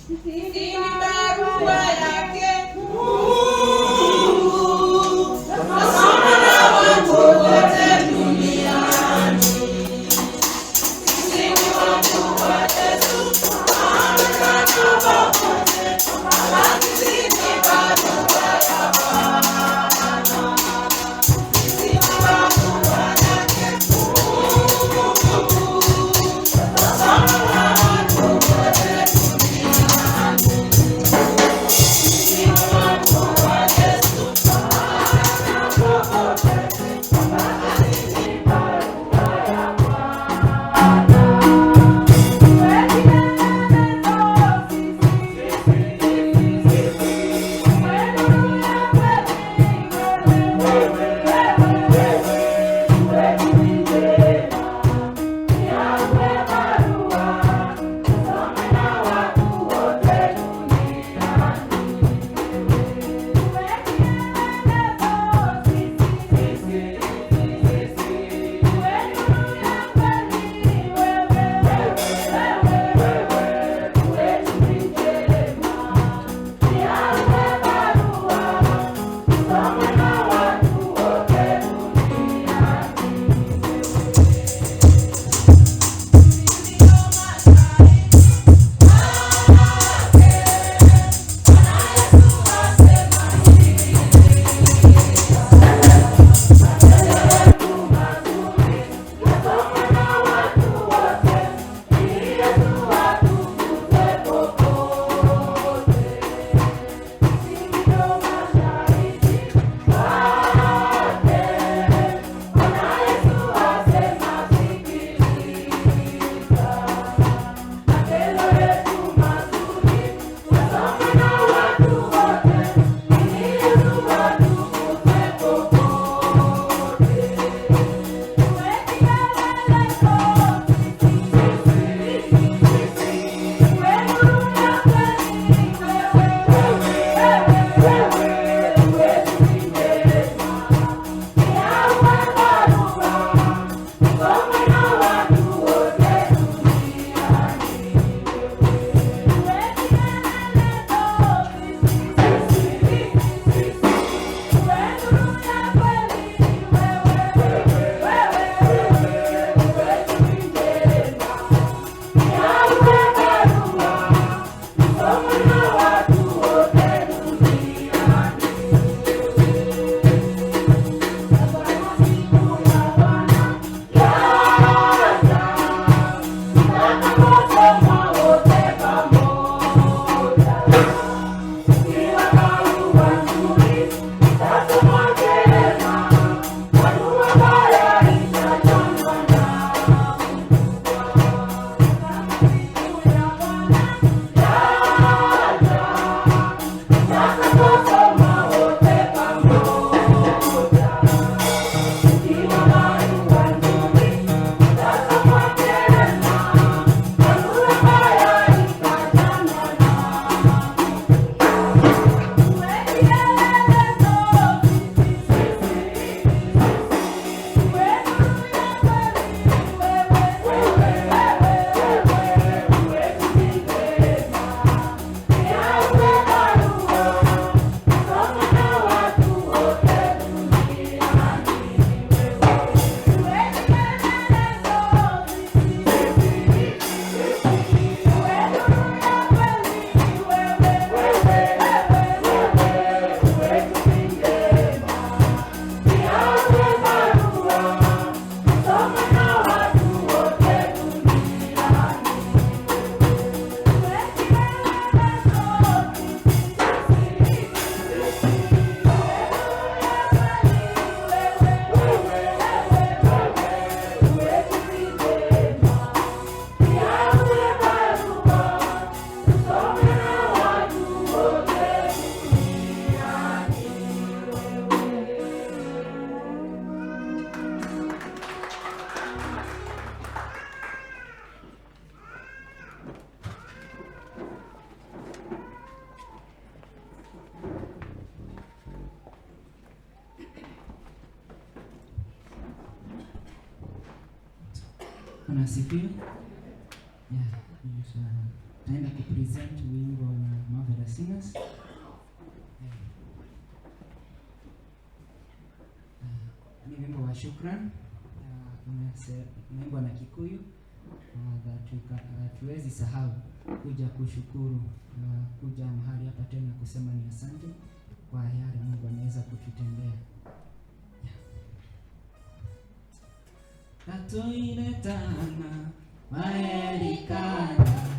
Ni barua yake nasoma na watu wote duniani. Sisi ni watu wa Yesu, wanaonekana popote, sisi ni barua ya Bwana. Sisi ni barua yake nasoma na watu wote duniani. Sisi ni watu wa Yesu, wanaonekana popote, sisi ni barua ya Bwana asifiwe. Ya, Naenda kupresent wimbo na Marvelous Singers. Ni wimbo wa shukrani, unaimbwa na Kikuyu. Hatuwezi sahau kuja kushukuru, kuja mahali hapa tena kusema ni asante kwa yale Mungu ameweza kututendea. Tatoile tana maerikana